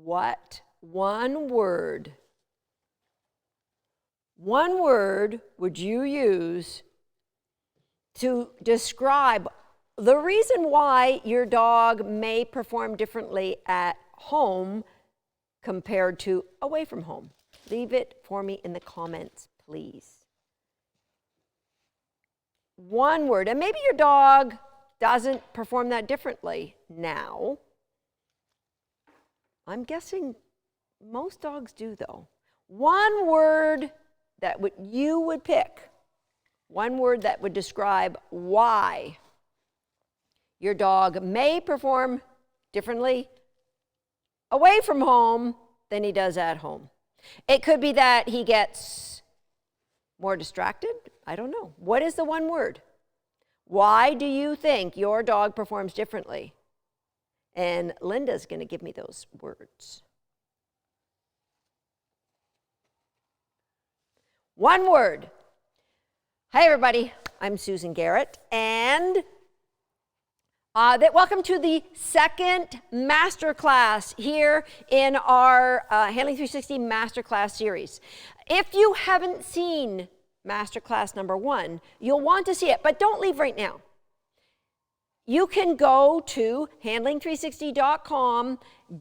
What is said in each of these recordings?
What one word would you use to describe the reason why your dog may perform differently at home compared to away from home? Leave it for me in the comments, please. One word, and maybe your dog doesn't perform that differently now. I'm guessing most dogs do, though. One word that you would pick, one word that would describe why your dog may perform differently away from home than he does at home. It could be that he gets more distracted. I don't know. What is the one word? Why do you think your dog performs differently? And Linda's going to give me those words. One word. Hi, everybody. I'm Susan Garrett, and welcome to the second Masterclass here in our Handling 360 Masterclass series. If you haven't seen Masterclass number 1, you'll want to see it, but don't leave right now. You can go to handling360.com,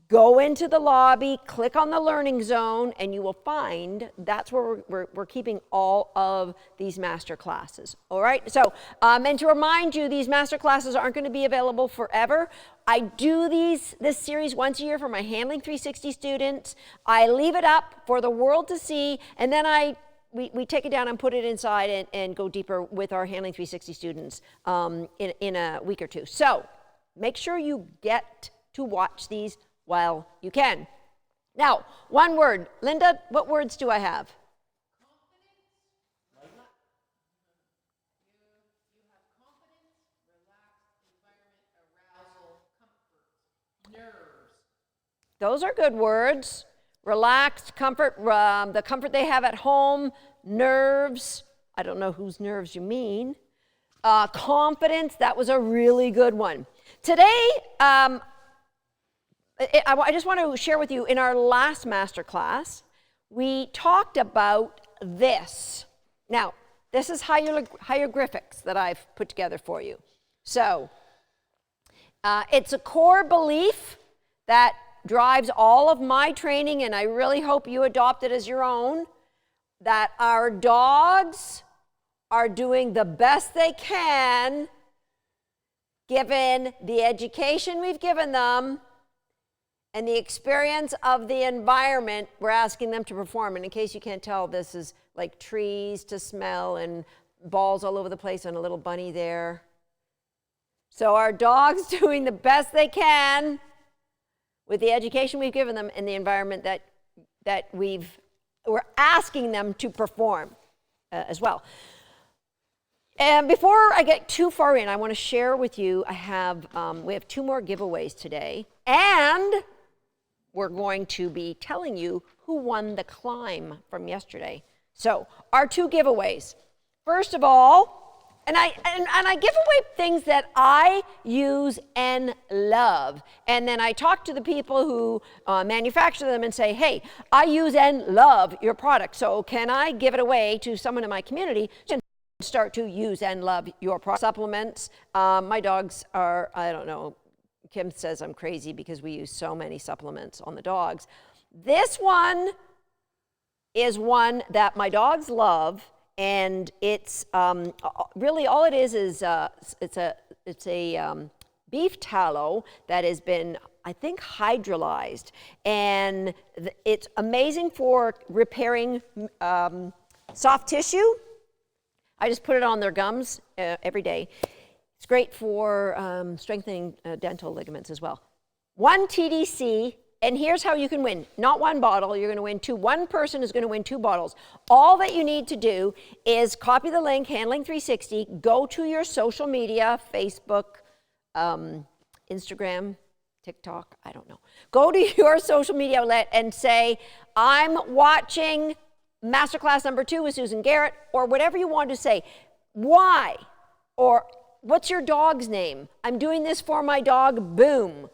go into the lobby, click on the learning zone, and you will find that's where we're keeping all of these master classes. All right, so and to remind you, these master classes aren't going to be available forever. I do this series once a year for my Handling 360 students. I leave it up for the world to see, and then we take it down and put it inside and go deeper with our Handling 360 students in a week or two. So make sure you get to watch these while you can. Now, one word. Linda, what words do I have? Confidence. You have confidence, relaxed environment, arousal, comfort, nerves. Those are good words. Relaxed, comfort, the comfort they have at home, nerves. I don't know whose nerves you mean. Confidence, that was a really good one. Today, I just want to share with you, in our last masterclass, we talked about this. Now, this is hieroglyphics that I've put together for you. So, it's a core belief that drives all of my training, and I really hope you adopt it as your own, that our dogs are doing the best they can given the education we've given them and the experience of the environment we're asking them to perform. And in case you can't tell, this is like trees to smell and balls all over the place and a little bunny there. So our dogs doing the best they can with the education we've given them and the environment that we're asking them to perform as well. And before I get too far in, I want to share with you, we have 2 more giveaways today, and we're going to be telling you who won the climb from yesterday. So, our 2 giveaways. First of all, and I give away things that I use and love. And then I talk to the people who manufacture them and say, hey, I use and love your product. So can I give it away to someone in my community to start to use and love your product? Supplements. My dogs are, I don't know, Kim says I'm crazy because we use so many supplements on the dogs. This one is one that my dogs love. And it's really all it is it's a beef tallow that has been, I think, hydrolyzed, and it's amazing for repairing soft tissue. I just put it on their gums every day. It's great for strengthening dental ligaments as well. 1 TDC. And here's how you can win. Not 1 bottle, you're going to win 2. One person is going to win 2 bottles. All that you need to do is copy the link, Handling 360, go to your social media, Facebook, Instagram, TikTok, I don't know. Go to your social media outlet and say, I'm watching Masterclass number 2 with Susan Garrett, or whatever you want to say. Why? Or what's your dog's name? I'm doing this for my dog, boom.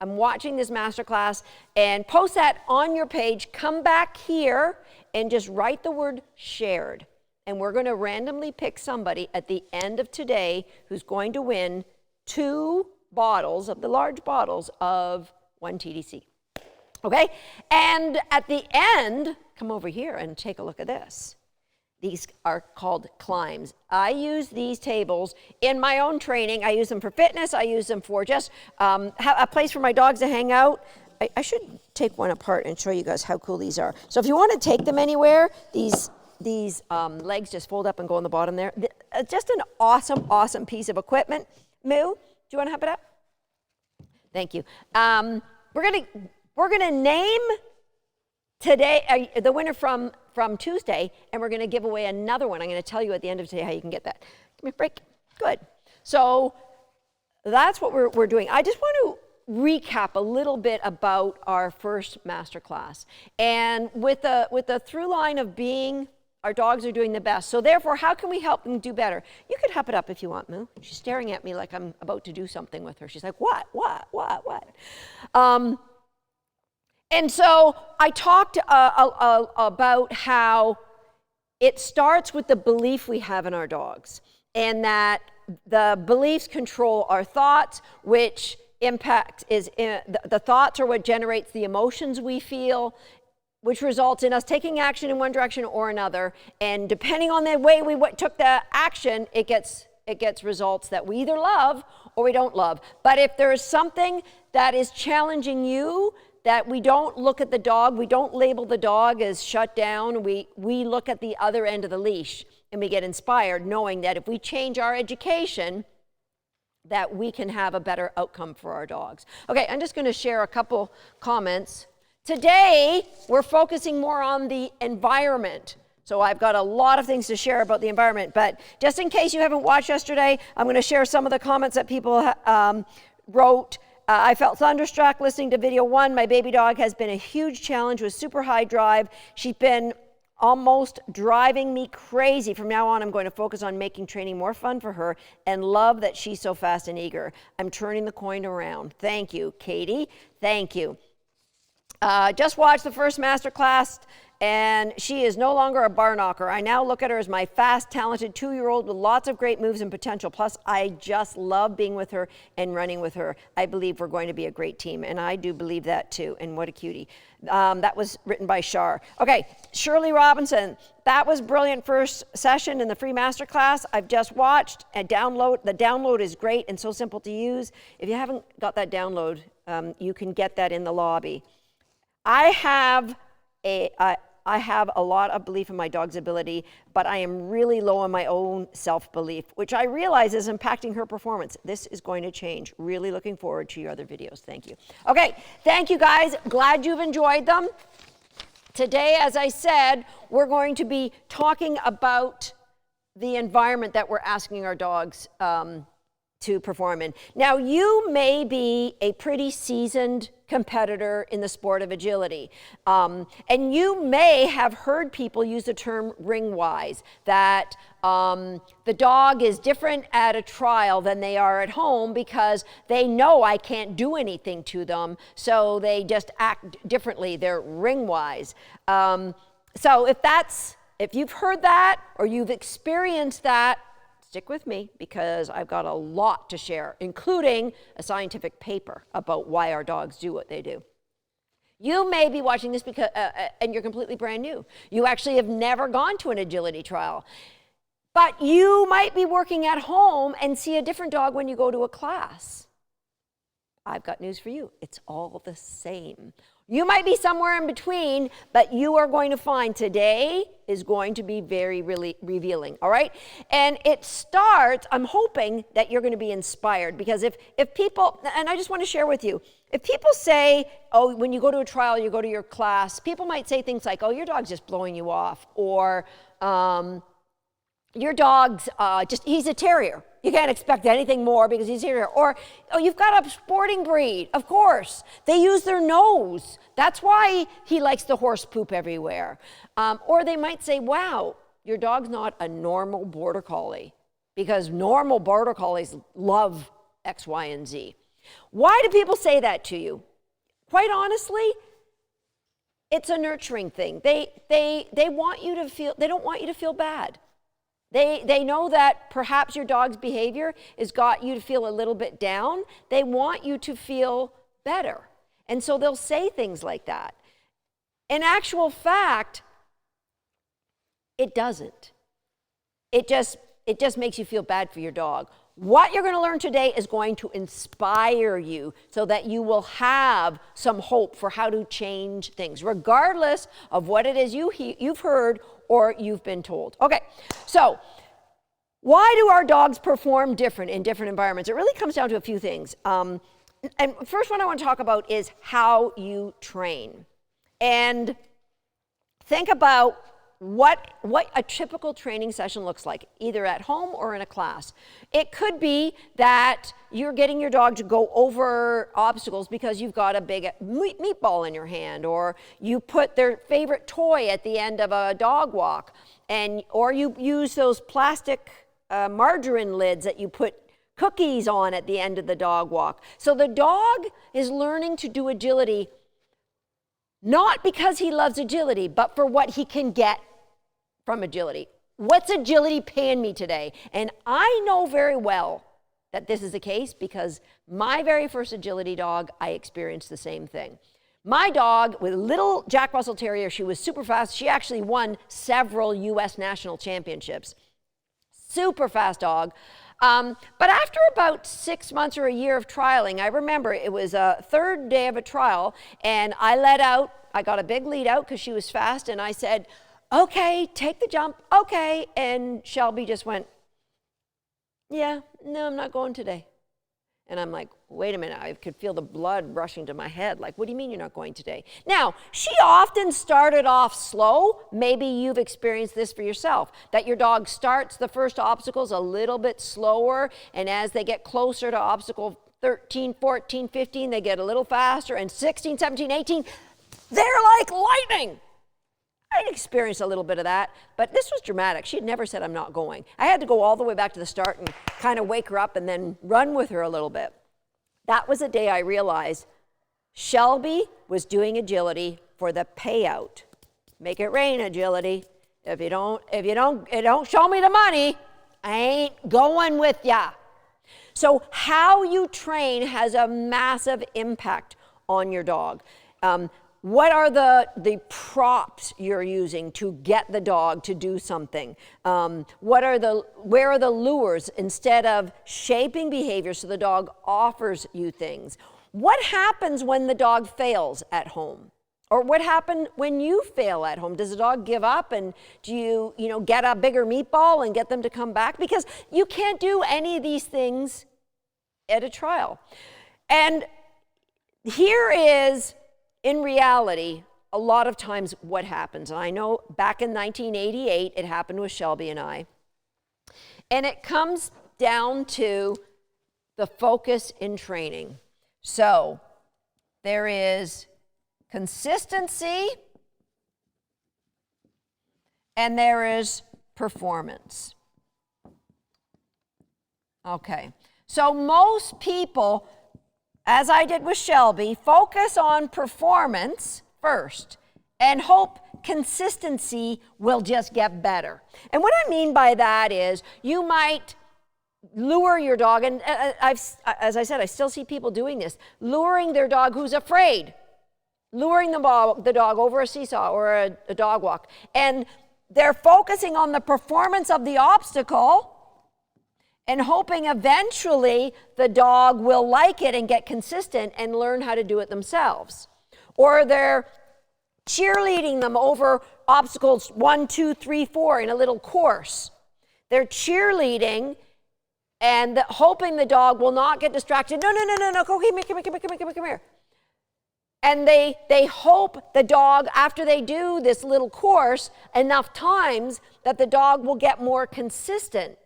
I'm watching this masterclass, and post that on your page. Come back here and just write the word shared. And we're going to randomly pick somebody at the end of today who's going to win 2 bottles of the large bottles of 1 TDC. Okay? And at the end, come over here and take a look at this. These are called climbs. I use these tables in my own training. I use them for fitness. I use them for just a place for my dogs to hang out. I should take one apart and show you guys how cool these are. So if you want to take them anywhere, these legs just fold up and go on the bottom there. Just an awesome, awesome piece of equipment. Moo, do you want to help it up? Thank you. We're gonna name today the winner from Tuesday, and we're gonna give away another one. I'm gonna tell you at the end of today how you can get that. Give me a break. Good. So that's what we're doing. I just want to recap a little bit about our first masterclass, and with the through line of being our dogs are doing the best. So therefore, how can we help them do better? You could help it up if you want, Moo. She's staring at me like I'm about to do something with her. She's like, what? And so I talked about how it starts with the belief we have in our dogs, and that the beliefs control our thoughts, which impacts the thoughts are what generates the emotions we feel, which results in us taking action in one direction or another. And depending on the way we took the action, it gets results that we either love or we don't love. But if there is something that is challenging you, that we don't look at the dog, we don't label the dog as shut down, we look at the other end of the leash, and we get inspired knowing that if we change our education, that we can have a better outcome for our dogs. Okay, I'm just going to share a couple comments. Today, we're focusing more on the environment. So I've got a lot of things to share about the environment, but just in case you haven't watched yesterday, I'm going to share some of the comments that people wrote. I felt thunderstruck listening to video 1. My baby dog has been a huge challenge with super high drive. She's been almost driving me crazy. From now on, I'm going to focus on making training more fun for her and love that she's so fast and eager. I'm turning the coin around. Thank you, Katie. Thank you. Just watched the first masterclass, and she is no longer a bar knocker. I now look at her as my fast, talented 2-year-old with lots of great moves and potential. Plus, I just love being with her and running with her. I believe we're going to be a great team, and I do believe that too. And what a cutie. That was written by Shar. Okay, Shirley Robinson. That was brilliant first session in the free masterclass. I've just watched and the download is great and so simple to use. If you haven't got that download, you can get that in the lobby. I have a lot of belief in my dog's ability, but I am really low on my own self-belief, which I realize is impacting her performance. This is going to change. Really looking forward to your other videos. Thank you. Okay, thank you guys. Glad you've enjoyed them. Today, as I said, we're going to be talking about the environment that we're asking our dogs to perform in. Now, you may be a pretty seasoned competitor in the sport of agility. And you may have heard people use the term ring wise, that the dog is different at a trial than they are at home because they know I can't do anything to them, so they just act differently. They're ring wise. So if you've heard that or you've experienced that, stick with me because I've got a lot to share, including a scientific paper about why our dogs do what they do. You may be watching this because, and you're completely brand new. You actually have never gone to an agility trial. But you might be working at home and see a different dog when you go to a class. I've got news for you. It's all the same. You might be somewhere in between, but you are going to find today is going to be very, really revealing, all right? And it starts, I'm hoping that you're going to be inspired, because if people, and I just want to share with you, if people say, oh, when you go to a trial, you go to your class, people might say things like, oh, your dog's just blowing you off, or your dog's he's a terrier. You can't expect anything more because he's here. Or, oh, you've got a sporting breed. Of course. They use their nose. That's why he likes the horse poop everywhere. Or they might say, wow, your dog's not a normal border collie because normal border collies love X, Y, and Z. Why do people say that to you? Quite honestly, it's a nurturing thing. They want you to feel, they don't want you to feel bad. They know that perhaps your dog's behavior has got you to feel a little bit down. They want you to feel better. And so they'll say things like that. In actual fact, it doesn't. It just makes you feel bad for your dog. What you're going to learn today is going to inspire you so that you will have some hope for how to change things, regardless of what it is you've heard or you've been told. Okay, so why do our dogs perform different in different environments? It really comes down to a few things. And first one I want to talk about is how you train. And think about what a typical training session looks like, either at home or in a class. It could be that you're getting your dog to go over obstacles because you've got a big meatball in your hand, or you put their favorite toy at the end of a dog walk, or you use those plastic margarine lids that you put cookies on at the end of the dog walk. So the dog is learning to do agility not because he loves agility, but for what he can get from agility. What's agility paying me today? And I know very well that this is the case because my very first agility dog, I experienced the same thing. My dog, with a little Jack Russell Terrier, she was super fast. She actually won several U.S. national championships. Super fast dog. But after about 6 months or a year of trialing, I remember it was a third day of a trial, and I let out, I got a big lead out because she was fast, and I said, okay, take the jump, okay. And Shelby just went, yeah, no, I'm not going today. And I'm like, wait a minute, I could feel the blood rushing to my head. Like, what do you mean you're not going today? Now, she often started off slow. Maybe you've experienced this for yourself, that your dog starts the first obstacles a little bit slower, and as they get closer to obstacle 13, 14, 15, they get a little faster, and 16, 17, 18, they're like lightning. I experienced a little bit of that, but this was dramatic. She had never said, I'm not going. I had to go all the way back to the start and kind of wake her up and then run with her a little bit. That was the day I realized Shelby was doing agility for the payout. Make it rain, agility. If you don't show me the money, I ain't going with ya. So how you train has a massive impact on your dog. What are the props you're using to get the dog to do something? Where are the lures instead of shaping behavior so the dog offers you things? What happens when the dog fails at home? Or what happened when you fail at home? Does the dog give up, and do you get a bigger meatball and get them to come back? Because you can't do any of these things at a trial. And here is, in reality, a lot of times what happens, and I know back in 1988, it happened with Shelby and I, and it comes down to the focus in training. So there is consistency and there is performance. Okay, so most people, as I did with Shelby, focus on performance first and hope consistency will just get better. And what I mean by that is you might lure your dog, and as I said, I still see people doing this, luring their dog who's afraid, luring the dog over a seesaw or a dog walk, and they're focusing on the performance of the obstacle and hoping eventually the dog will like it and get consistent and learn how to do it themselves. Or they're cheerleading them over obstacles 1, 2, 3, 4 in a little course. They're cheerleading and hoping the dog will not get distracted. No, come here. And they hope the dog, after they do this little course enough times, that the dog will get more consistent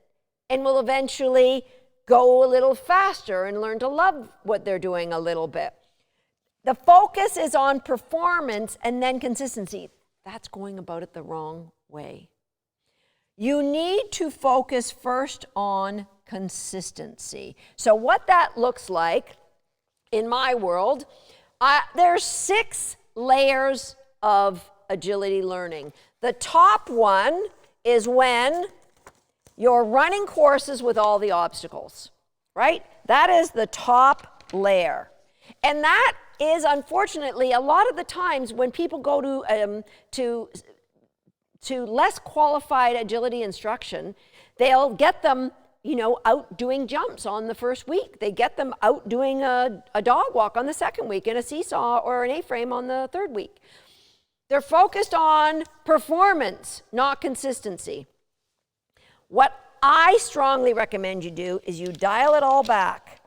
and will eventually go a little faster and learn to love what they're doing a little bit. The focus is on performance and then consistency. That's going about it the wrong way. You need to focus first on consistency. So what that looks like in my world, there's 6 layers of agility learning. The top one is when you're running courses with all the obstacles, right? That is the top layer. And that is, unfortunately, a lot of the times when people go to less qualified agility instruction, they'll get them, out doing jumps on the first week. They get them out doing a dog walk on the second week and a seesaw or an A-frame on the third week. They're focused on performance, not consistency. What I strongly recommend you do is you dial it all back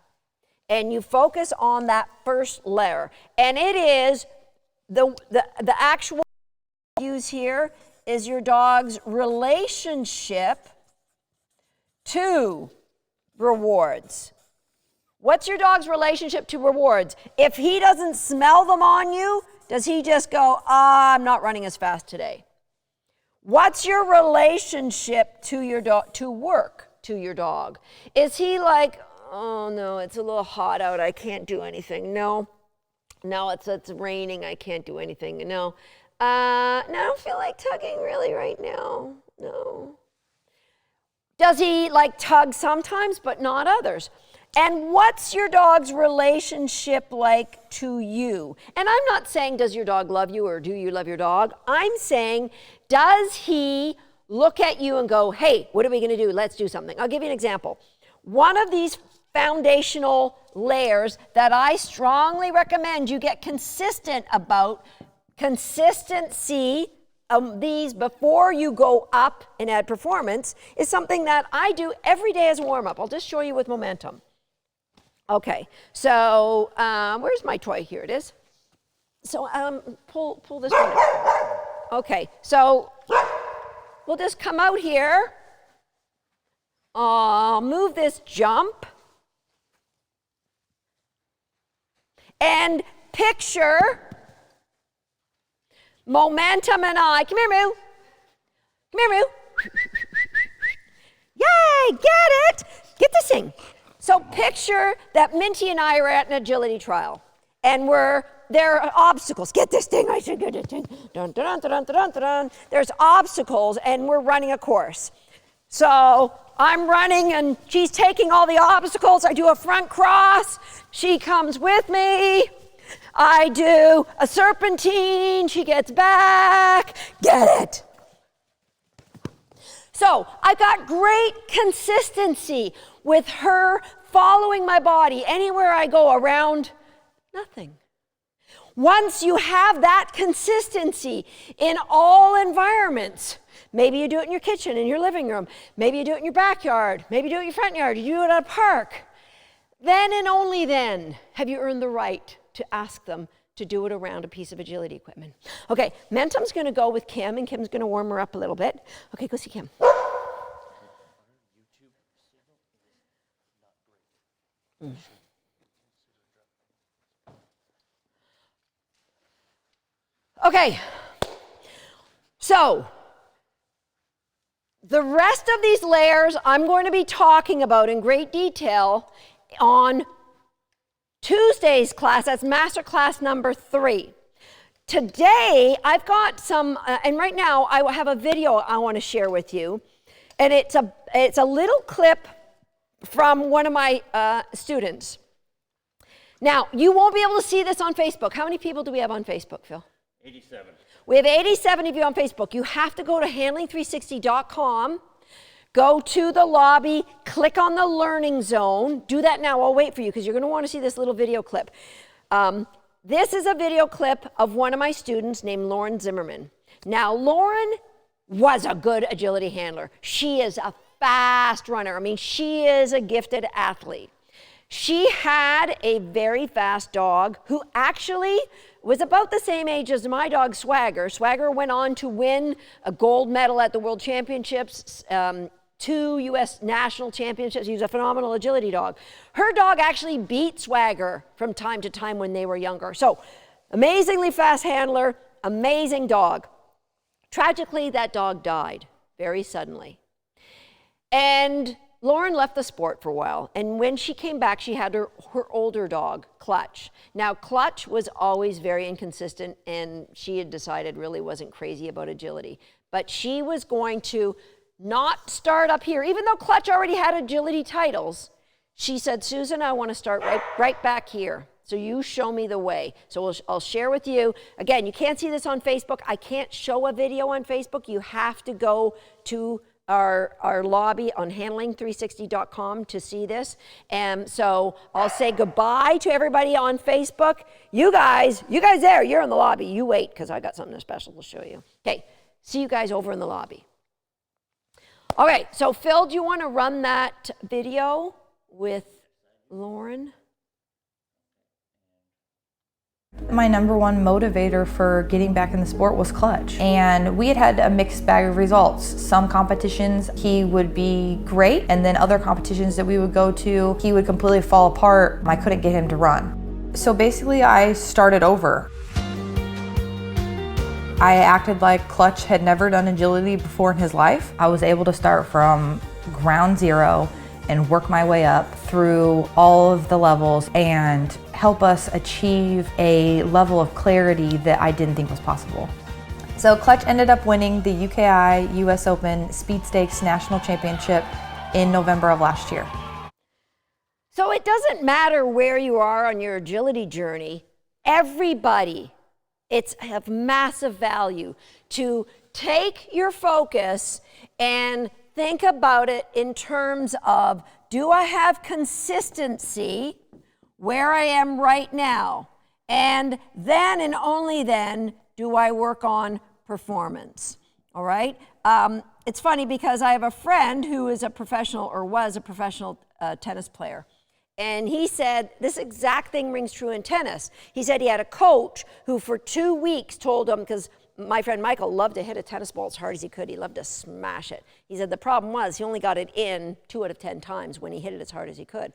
and you focus on that first layer. And it is the actual use here is your dog's relationship to rewards. What's your dog's relationship to rewards? If he doesn't smell them on you, does he just go, I'm not running as fast today? What's your relationship to your dog, to work to your dog? Is he like, oh no, it's a little hot out, I can't do anything? No, it's raining, I can't do anything. No, I don't feel like tugging really right now. No. Does he like tug sometimes, but not others? And what's your dog's relationship like to you? And I'm not saying, does your dog love you or do you love your dog? I'm saying, does he look at you and go, hey, what are we going to do? Let's do something. I'll give you an example. One of these foundational layers that I strongly recommend you get consistent about, consistency these before you go up and add performance, is something that I do every day as a warm-up. I'll just show you with momentum. Okay, so where's my toy? Here it is. So pull this one. Okay, so we'll just come out here. Move this jump. And picture momentum and I. Come here, Moo. Come here, Moo. Yay, get it. Get this thing. So picture that Minty and I are at an agility trial, and there are obstacles. Get this thing, I should get this thing. Dun, dun, dun, dun, dun, dun, dun. There's obstacles, and we're running a course. So I'm running, and she's taking all the obstacles. I do a front cross. She comes with me. I do a serpentine. She gets back. Get it. So I've got great consistency with her following my body anywhere I go around nothing. Once you have that consistency in all environments, maybe you do it in your kitchen, in your living room, maybe you do it in your backyard, maybe you do it in your front yard, you do it at a park, then and only then have you earned the right to ask them to do it around a piece of agility equipment. Okay, Mentum's going to go with Kim, and Kim's going to warm her up a little bit. Okay, go see Kim. Okay, so the rest of these layers I'm going to be talking about in great detail on Tuesday's class. That's Masterclass number 3. Today, I've got some, and right now I have a video I want to share with you, and it's a little clip from one of my students. Now, you won't be able to see this on Facebook. How many people do we have on Facebook, Phil? 87. We have 87 of you on Facebook. You have to go to handling360.com, go to the lobby, click on the learning zone. Do that now. I'll wait for you because you're going to want to see this little video clip. This is a video clip of one of my students named Lauren Zimmerman. Now, Lauren was a good agility handler. She is a fast runner. I mean, she is a gifted athlete. She had a very fast dog who actually was about the same age as my dog, Swagger. Swagger went on to win a gold medal at the World Championships, 2 U.S. national championships. He was a phenomenal agility dog. Her dog actually beat Swagger from time to time when they were younger. So, amazingly fast handler, amazing dog. Tragically, that dog died very suddenly. And Lauren left the sport for a while, and when she came back, she had her older dog, Clutch. Now, Clutch was always very inconsistent, and she had decided really wasn't crazy about agility. But she was going to not start up here. Even though Clutch already had agility titles, she said, Susan, I want to start right back here. So you show me the way. So I'll share with you. Again, you can't see this on Facebook. I can't show a video on Facebook. You have to go to our lobby on handling360.com to see this. And so I'll say goodbye to everybody on Facebook. You guys there, you're in the lobby. You wait, because I got something special to show you. Okay, see you guys over in the lobby. Okay, so Phil, do you want to run that video with Lauren? My number one motivator for getting back in the sport was Clutch. And we had a mixed bag of results. Some competitions he would be great, and then other competitions that we would go to, he would completely fall apart. I couldn't get him to run. So basically I started over. I acted like Clutch had never done agility before in his life. I was able to start from ground zero and work my way up through all of the levels and help us achieve a level of clarity that I didn't think was possible. So Clutch ended up winning the UKI US Open Speed Stakes National Championship in November of last year. So it doesn't matter where you are on your agility journey, everybody, it's of massive value to take your focus and think about it in terms of, do I have consistency where I am right now? And then and only then do I work on performance, all right? It's funny because I have a friend who is a professional, or was a professional tennis player. And he said, this exact thing rings true in tennis. He said he had a coach who for 2 weeks told him, because my friend Michael loved to hit a tennis ball as hard as he could. He loved to smash it. He said the problem was he only got it in 2 out of 10 times when he hit it as hard as he could.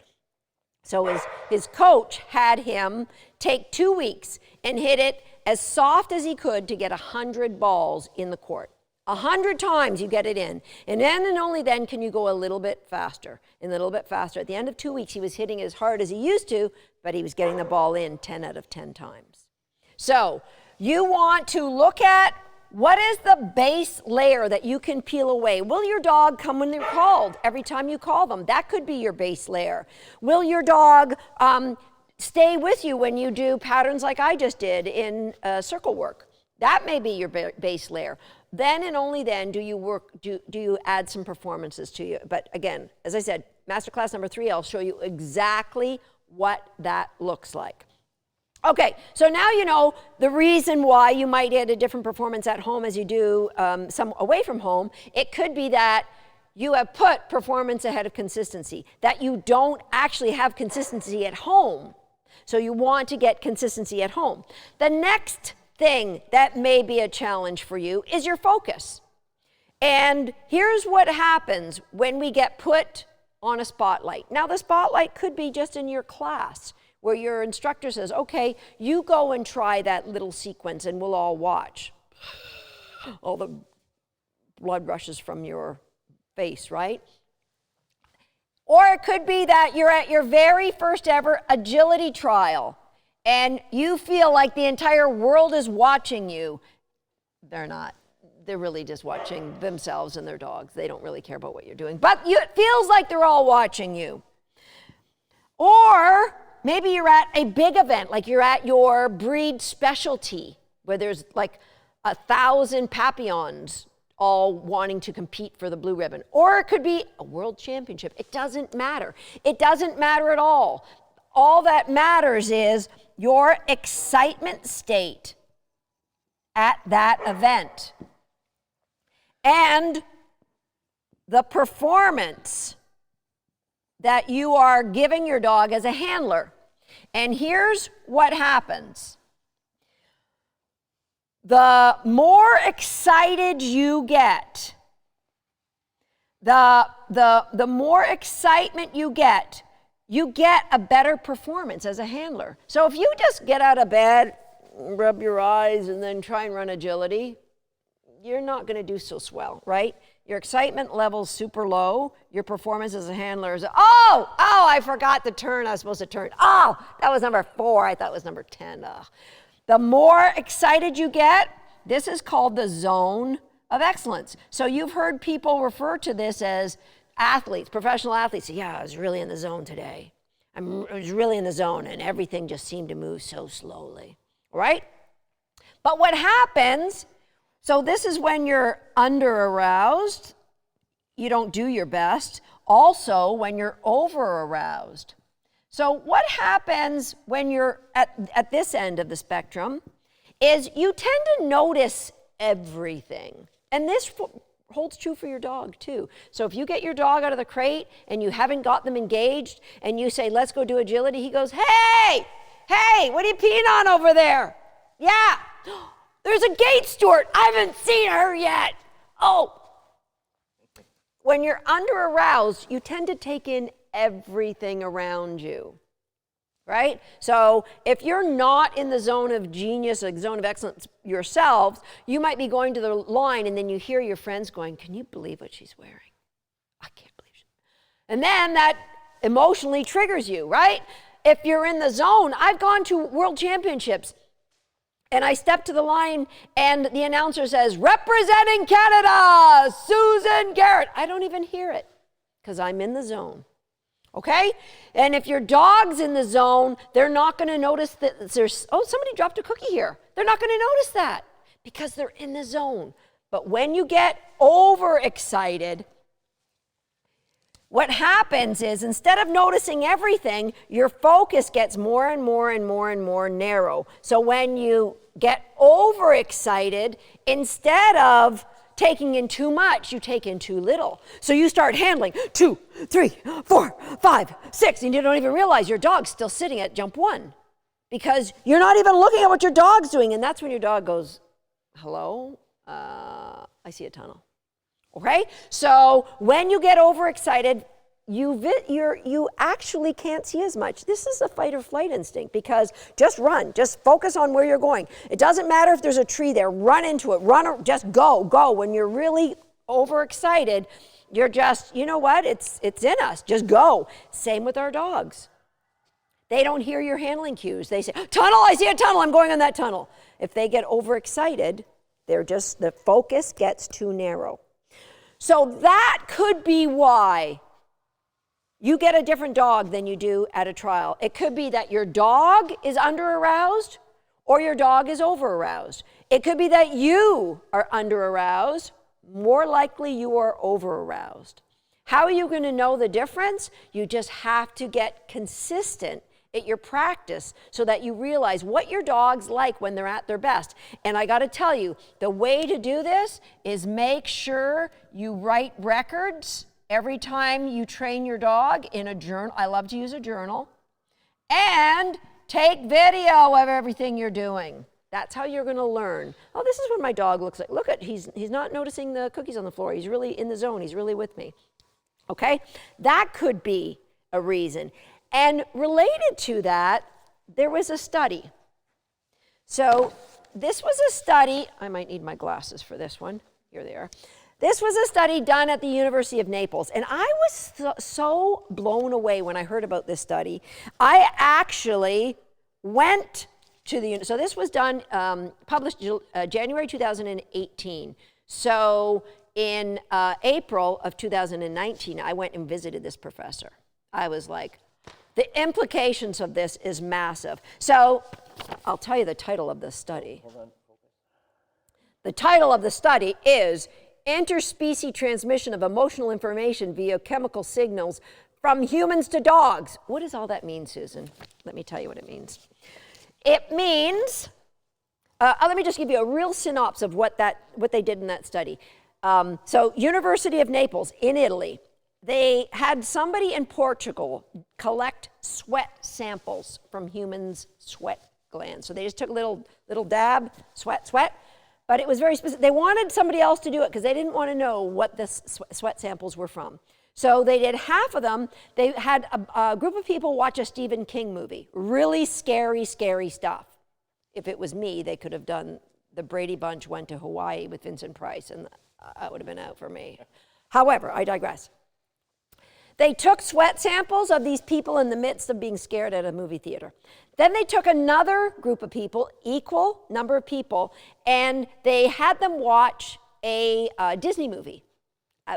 So his coach had him take 2 weeks and hit it as soft as he could to get 100 balls in the court. 100 times you get it in. And then and only then can you go a little bit faster and a little bit faster. At the end of 2 weeks, he was hitting as hard as he used to, but he was getting the ball in 10 out of 10 times. So you want to look at what is the base layer that you can peel away. Will your dog come when they're called every time you call them? That could be your base layer. Will your dog stay with you when you do patterns like I just did in circle work? That may be your base layer. Then and only then do you add some performances to you. But again, as I said, Masterclass number 3, I'll show you exactly what that looks like. Okay, so now you know the reason why you might get a different performance at home as you do some away from home. It could be that you have put performance ahead of consistency, that you don't actually have consistency at home. So you want to get consistency at home. The next thing that may be a challenge for you is your focus. And here's what happens when we get put on a spotlight. Now, the spotlight could be just in your class, where your instructor says, okay, you go and try that little sequence and we'll all watch. All the blood rushes from your face, right? Or it could be that you're at your very first ever agility trial and you feel like the entire world is watching you. They're not. They're really just watching themselves and their dogs. They don't really care about what you're doing. But it feels like they're all watching you. Or maybe you're at a big event, like you're at your breed specialty, where there's like 1,000 Papillons all wanting to compete for the blue ribbon. Or it could be a world championship. It doesn't matter. It doesn't matter at all. All that matters is your excitement state at that event and the performance that you are giving your dog as a handler. And here's what happens. The more excited you get, the more excitement you get a better performance as a handler. So if you just get out of bed, rub your eyes, and then try and run agility, you're not going to do so swell, right? your excitement level's super low, your performance as a handler is, oh, I forgot the turn I was supposed to turn. Oh, that was number 4. I thought it was number 10. Ugh. The more excited you get, this is called the zone of excellence. So you've heard people refer to this as athletes, professional athletes. Yeah, I was really in the zone today. I was really in the zone, and everything just seemed to move so slowly, right? But what happens, so this is when you're under-aroused, you don't do your best. Also, when you're over-aroused. So what happens when you're at this end of the spectrum is you tend to notice everything. And this holds true for your dog too. So if you get your dog out of the crate and you haven't got them engaged and you say, let's go do agility, he goes, hey, what are you peeing on over there? Yeah, there's a gate steward. I haven't seen her yet. Oh. When you're under aroused, you tend to take in everything around you, right? So if you're not in the zone of genius, like zone of excellence yourselves, you might be going to the line and then you hear your friends going, can you believe what she's wearing? I can't believe it. And then that emotionally triggers you, right? If you're in the zone, I've gone to world championships and I step to the line and the announcer says, representing Canada, Susan Garrett. I don't even hear it because I'm in the zone. Okay? And if your dog's in the zone, they're not going to notice that there's, oh, somebody dropped a cookie here. They're not going to notice that because they're in the zone. But when you get overexcited, what happens is instead of noticing everything, your focus gets more and more and more and more narrow. So when you get overexcited, instead of taking in too much, you take in too little. So you start handling 2, 3, 4, 5, 6, and you don't even realize your dog's still sitting at jump 1 because you're not even looking at what your dog's doing. And that's when your dog goes, hello, I see a tunnel. Okay? So when you get overexcited, you actually can't see as much. This is a fight or flight instinct because just run, just focus on where you're going. It doesn't matter if there's a tree there, run into it, just go. When you're really overexcited, you're just, you know what, it's in us, just go. Same with our dogs. They don't hear your handling cues. They say, tunnel, I see a tunnel, I'm going on that tunnel. If they get overexcited, the focus gets too narrow. So that could be why you get a different dog than you do at a trial. It could be that your dog is under-aroused or your dog is over-aroused. It could be that you are under-aroused. More likely you are over-aroused. How are you going to know the difference? You just have to get consistent at your practice so that you realize what your dog's like when they're at their best. And I got to tell you, the way to do this is make sure you write records every time you train your dog in a journal. I love to use a journal. And take video of everything you're doing. That's how you're going to learn. Oh, this is what my dog looks like. Look at, he's not noticing the cookies on the floor. He's really in the zone. He's really with me. Okay? That could be a reason. And related to that, there was a study. So this was a study, I might need my glasses for this one. Here they are. This was a study done at the University of Naples. And I was so blown away when I heard about this study. I actually went to the, so this was done, published January 2018. So in April of 2019, I went and visited this professor. I was like, the implications of this is massive. So I'll tell you the title of the study. Hold on. The title of the study is Interspecies Transmission of Emotional Information via Chemical Signals from Humans to Dogs. What does all that mean, Susan? Let me tell you what it means. It means, let me just give you a real synopsis of what they did in that study. So University of Naples in Italy, they had somebody in Portugal collect sweat samples from humans' sweat glands. So they just took a little dab, sweat. But it was very specific. They wanted somebody else to do it because they didn't want to know what the sweat samples were from. So they did half of them. They had a group of people watch a Stephen King movie. Really scary stuff. If it was me, they could have done the Brady Bunch went to Hawaii with Vincent Price, and that would have been out for me. However, I digress. They took sweat samples of these people in the midst of being scared at a movie theater. Then they took another group of people, equal number of people, and they had them watch a Disney movie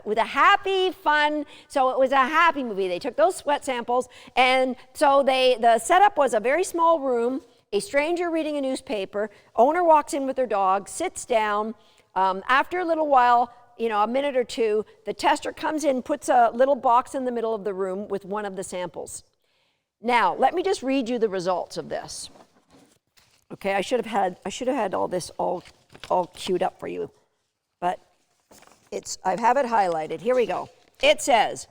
with a happy, fun, so it was a happy movie. They took those sweat samples, and so the setup was a very small room, a stranger reading a newspaper, owner walks in with their dog, sits down. After a little while, a minute or two, the tester comes in, puts a little box in the middle of the room with one of the samples. Now, let me just read you the results of this. Okay, I should have had all this all queued up for you, but I have it highlighted. Here we go. It says,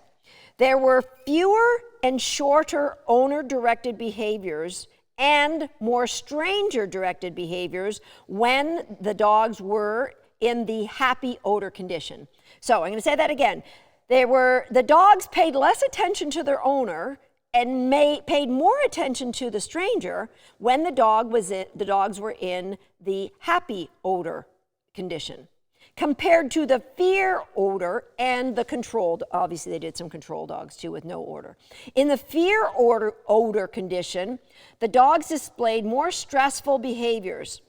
there were fewer and shorter owner-directed behaviors and more stranger-directed behaviors when the dogs were in the happy odor condition. So I'm going to say that again. The dogs paid less attention to their owner and paid more attention to the stranger when the dogs were in the happy odor condition, compared to the fear odor and the controlled. Obviously, they did some control dogs too with no odor. In the fear odor condition, the dogs displayed more stressful behaviors.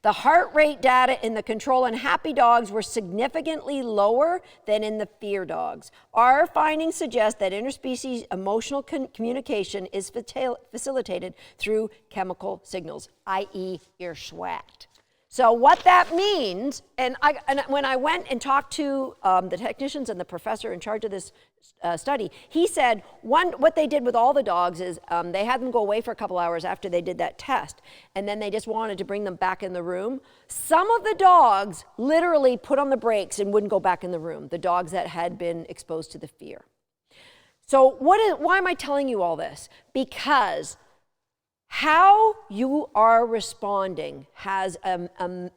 The heart rate data in the control and happy dogs were significantly lower than in the fear dogs. Our findings suggest that interspecies emotional communication is facilitated through chemical signals, i.e. your sweat. So what that means, and when I went and talked to the technicians and the professor in charge of this study, he said what they did with all the dogs is they had them go away for a couple hours after they did that test, and then they just wanted to bring them back in the room. Some of the dogs literally put on the brakes and wouldn't go back in the room, the dogs that had been exposed to the fear. So why am I telling you all this? Because how you are responding has a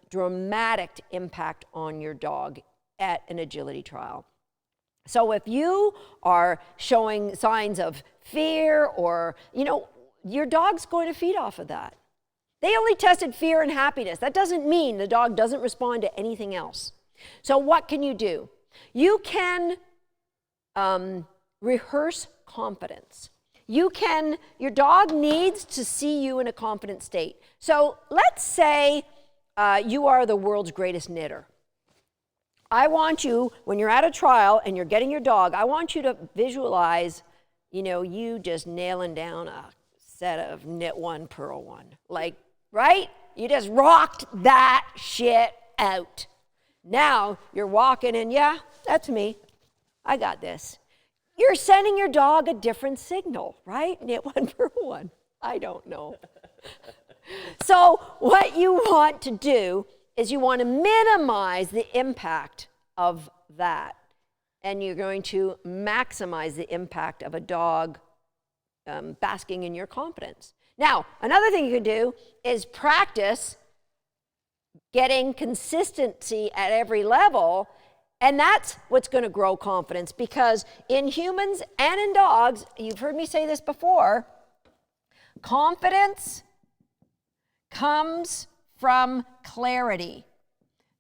dramatic impact on your dog at an agility trial. So if you are showing signs of fear or, your dog's going to feed off of that. They only tested fear and happiness. That doesn't mean the dog doesn't respond to anything else. So what can you do? You can rehearse confidence. Your dog needs to see you in a confident state. So let's say you are the world's greatest knitter. I want you, when you're at a trial and you're getting your dog, I want you to visualize, you just nailing down a set of knit one, purl one. Like, right? You just rocked that shit out. Now you're walking and, yeah, that's me. I got this. You're sending your dog a different signal, right? Knit one, purl one. I don't know. So what you want to do is you want to minimize the impact of that. And you're going to maximize the impact of a dog basking in your confidence. Now, another thing you can do is practice getting consistency at every level. And that's what's going to grow confidence, because in humans and in dogs, you've heard me say this before, confidence comes from clarity.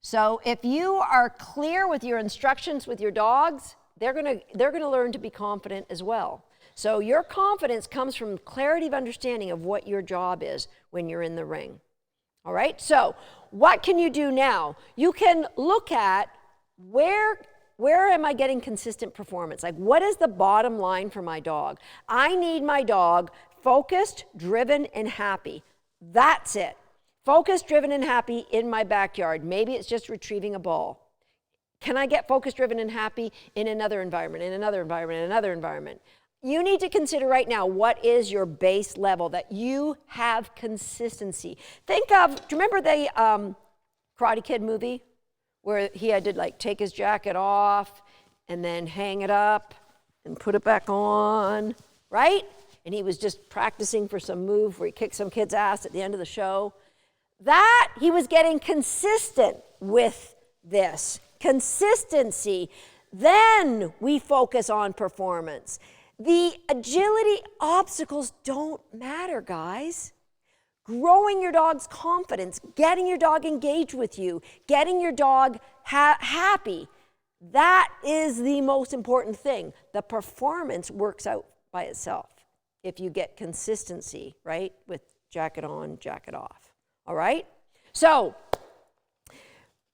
So if you are clear with your instructions with your dogs, they're going to learn to be confident as well. So your confidence comes from clarity of understanding of what your job is when you're in the ring. All right? So what can you do now? You can look at where am I getting consistent performance? Like, what is the bottom line for my dog? I need my dog focused, driven, and happy. That's it. Focused, driven, and happy in my backyard. Maybe it's just retrieving a ball. Can I get focused, driven, and happy in another environment, in another environment, in another environment? You need to consider right now, what is your base level that you have consistency? Think of, do you remember the Karate Kid movie where he had to take his jacket off and then hang it up and put it back on, right? And he was just practicing for some move where he kicked some kid's ass at the end of the show. That, he was getting consistent with this. Consistency. Then we focus on performance. The agility obstacles don't matter, guys. growing your dog's confidence, getting your dog engaged with you, getting your dog happy. That is the most important thing. The performance works out by itself if you get consistency, right? With jacket on, jacket off. All right? So,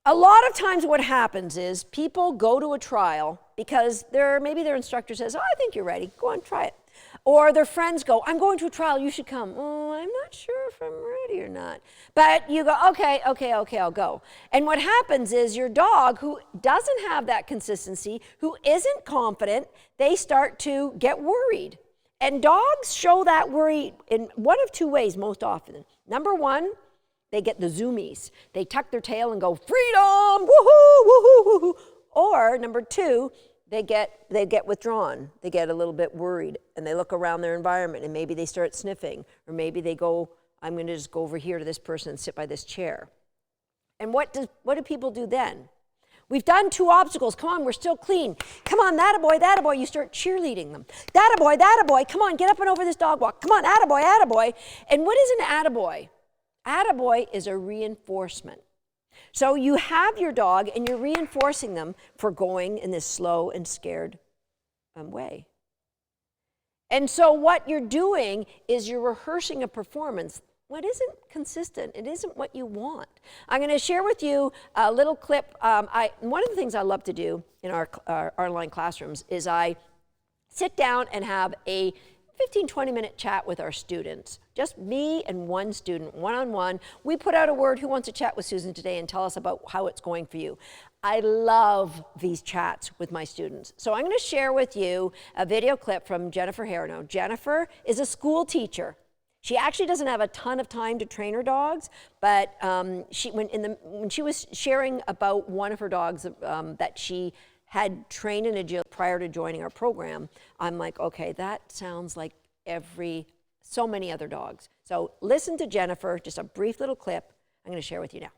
a lot of times what happens is people go to a trial because maybe their instructor says, oh, I think you're ready. Go on, try it. Or their friends go, I'm going to a trial, you should come. Oh, I'm not sure if I'm ready or not. But you go, okay, I'll go. And what happens is your dog who doesn't have that consistency, who isn't confident, they start to get worried. And dogs show that worry in one of two ways most often. Number one, they get the zoomies. They tuck their tail and go, freedom, woohoo, woohoo, woohoo. Or number two, they get withdrawn. They get a little bit worried and they look around their environment and maybe they start sniffing, or maybe they go, I'm gonna just go over here to this person and sit by this chair. And what do people do then? We've done 2 obstacles. Come on, we're still clean. Come on, that-a-boy. You start cheerleading them. That-a-boy. Come on, get up and over this dog walk. Come on, attaboy. And what is an attaboy? Attaboy is a reinforcement. So you have your dog and you're reinforcing them for going in this slow and scared way. And so what you're doing is you're rehearsing a performance. What isn't consistent, it isn't what you want. I'm going to share with you a little clip. One of the things I love to do in our online classrooms is I sit down and have a 15-20 minute chat with our students. Just me and one student, one-on-one. We put out a word, who wants to chat with Susan today and tell us about how it's going for you. I love these chats with my students. So I'm going to share with you a video clip from Jennifer Harino. Jennifer is a school teacher. She actually doesn't have a ton of time to train her dogs, but when she was sharing about one of her dogs that she had trained in agility prior to joining our program, I'm like, okay, that sounds like so many other dogs. So listen to Jennifer, just a brief little clip I'm going to share with you now.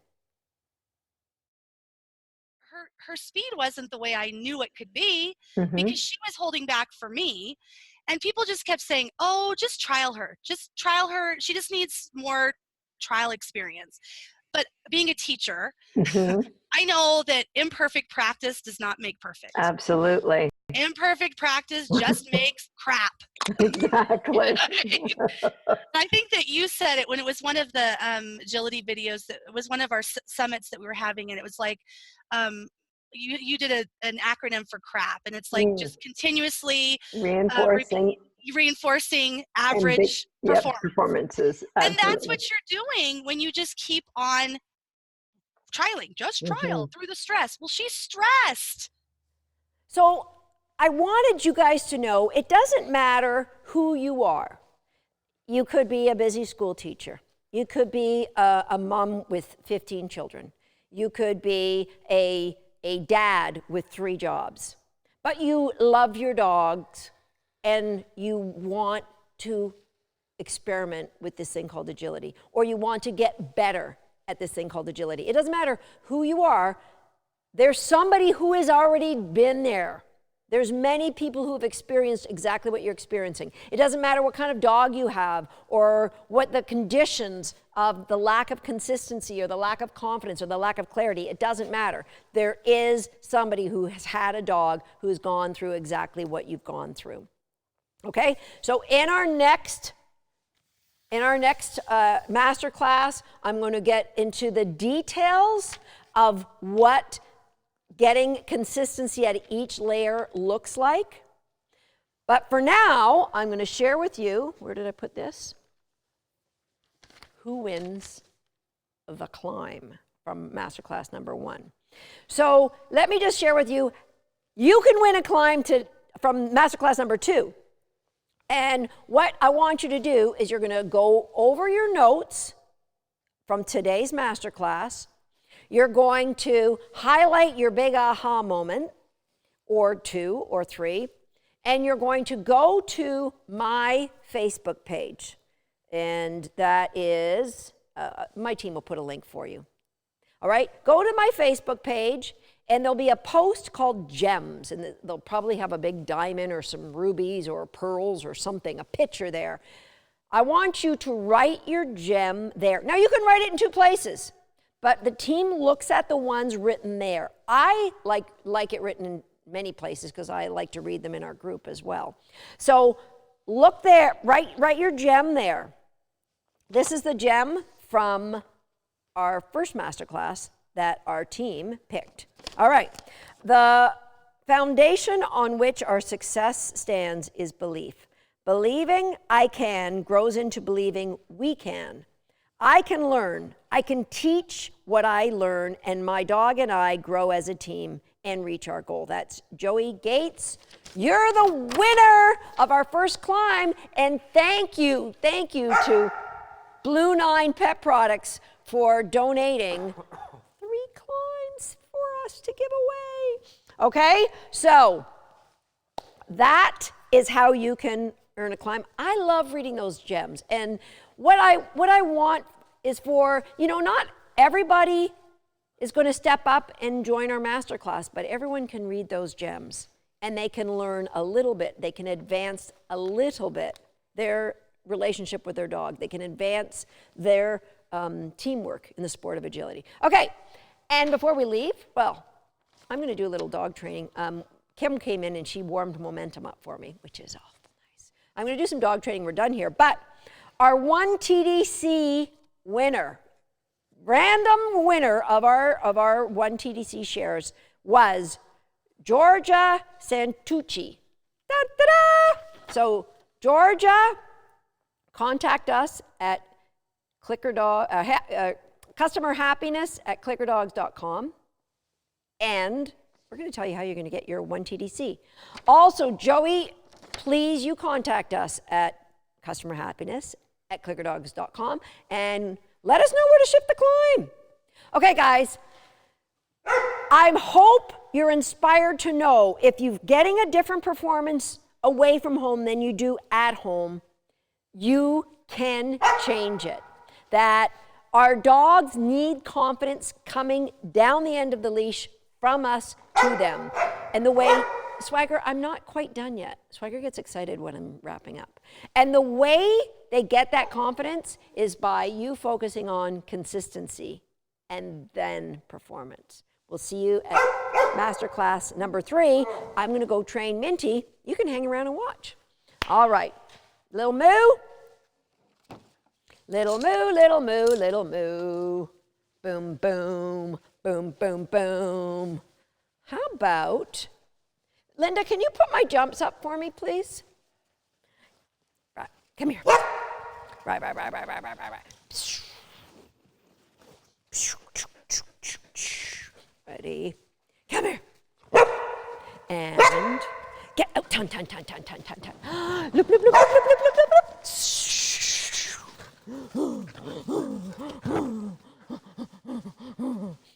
Her speed wasn't the way I knew it could be, because she was holding back for me. And people just kept saying, oh, just trial her. She just needs more trial experience. But being a teacher, I know that imperfect practice does not make perfect. Absolutely. Imperfect practice just makes crap. Exactly. I think that you said it when it was one of the agility videos, that it was one of our summits that we were having, and it was like, you did an acronym for CRAP, and it's like just continuously reinforcing average performances. Absolutely. And that's what you're doing when you just keep on trialing. Just trial through the stress. Well, she's stressed. So I wanted you guys to know it doesn't matter who you are. You could be a busy school teacher. You could be a mom with 15 children. You could be a dad with 3 jobs. But you love your dogs and you want to experiment with this thing called agility, or you want to get better at this thing called agility. It doesn't matter who you are. There's somebody who has already been there. There's many people who have experienced exactly what you're experiencing. It doesn't matter what kind of dog you have or what the conditions of the lack of consistency or the lack of confidence or the lack of clarity. It doesn't matter. There is somebody who has had a dog who has gone through exactly what you've gone through. Okay? So in our next masterclass, I'm going to get into the details of what getting consistency at each layer looks like. But for now, I'm going to share with you, where did I put this? Who wins the climb from Masterclass number 1. So let me just share with you, you can win a climb from Masterclass number 2. And what I want you to do is you're going to go over your notes from today's Masterclass. You're going to highlight your big aha moment, or 2 or 3, and you're going to go to my Facebook page. And that is, my team will put a link for you. All right, go to my Facebook page, and there'll be a post called Gems, and they'll probably have a big diamond or some rubies or pearls or something, a picture there. I want you to write your gem there. Now you can write it in 2 places, but the team looks at the ones written there. I like it written in many places because I like to read them in our group as well. So look there, write your gem there. This is the gem from our first masterclass that our team picked. All right, the foundation on which our success stands is belief. Believing I can grows into believing we can. I can learn, I can teach what I learn, and my dog and I grow as a team and reach our goal. That's Joey Gates. You're the winner of our first climb, and thank you to Blue 9 Pet Products for donating 3 climbs for us to give away. Okay, so that is how you can earn a climb. I love reading those gems, and what I want is for, not everybody is going to step up and join our masterclass, but everyone can read those gems, and they can learn a little bit. They can advance a little bit their relationship with their dog. They can advance their teamwork in the sport of agility. Okay, and before we leave, well, I'm going to do a little dog training. Kim came in and she warmed momentum up for me, which is awful nice. I'm going to do some dog training. We're done here, but our 1 TDC winner, random winner of our 1 TDC shares was Georgia Santucci. Da-da-da! So Georgia, contact us at customer happiness at clickerdogs.com, and we're going to tell you how you're going to get your 1 TDC. Also, Joey, please you contact us at customer happiness at clickerdogs.com and let us know where to ship the climb. Okay, guys, I hope you're inspired to know if you're getting a different performance away from home than you do at home, you can change it. That our dogs need confidence coming down the end of the leash from us to them. And the way, Swagger, I'm not quite done yet. Swagger gets excited when I'm wrapping up. And the way they get that confidence is by you focusing on consistency and then performance. We'll see you at Masterclass number 3. I'm going to go train Minty. You can hang around and watch. All right. Little Moo. Little Moo, little Moo, little Moo. Boom, boom, boom, boom, boom. How about, Linda, can you put my jumps up for me, please? Right, come here. Right. Ready? Come here. And get out. Ton. Loop, loop, loop, loop, loop, loop, loop, loop.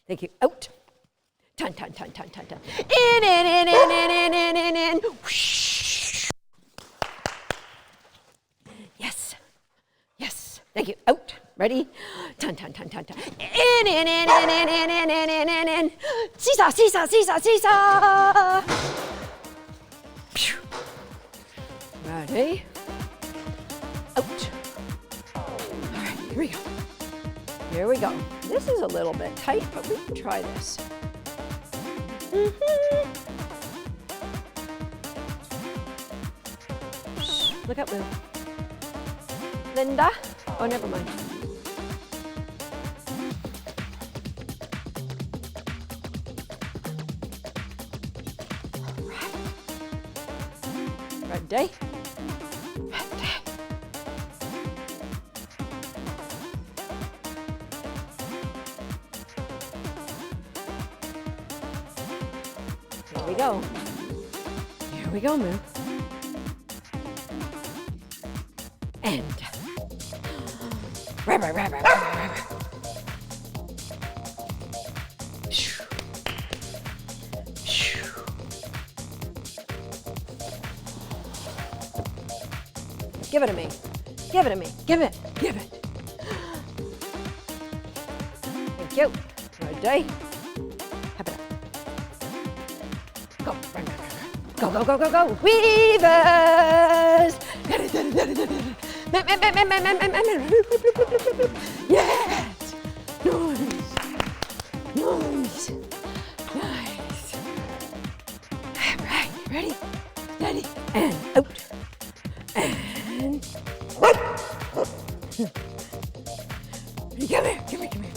Thank you. Out. Ton. In. Yes. Thank you. Out. Ready? Ton. In. Seesaw. Ready? Out. All right, here we go. This is a little bit tight, but we can try this. Look up, Lou. Linda? Oh, never mind. All right. Ready? Here we go, Moo. And right. Give it to me. Give it. Thank you. Ready? Have it up. Go. Go. Weavers. Bend, bend, bend, bend, bend, bend, bend, bend. Yes. Nice. Nice. All right, ready? Steady. And out. And come here, come here, come here.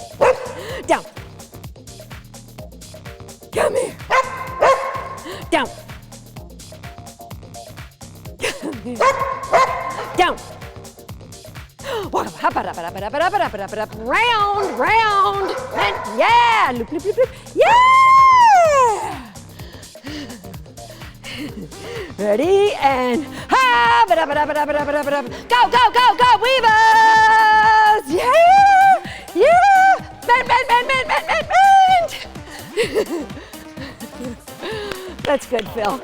Down. Come here. Down. Come here. Down. Walk up, hop, up, up, up, up, up, up, up, up, round, round, and yeah, loop, loop, loop, loop, yeah. Ready and hop, up, up, up, up, up, up, up, go, go, go, go, weavers, yeah, yeah, bend, bend, bend, bend, bend, bend, bend. That's good, Phil.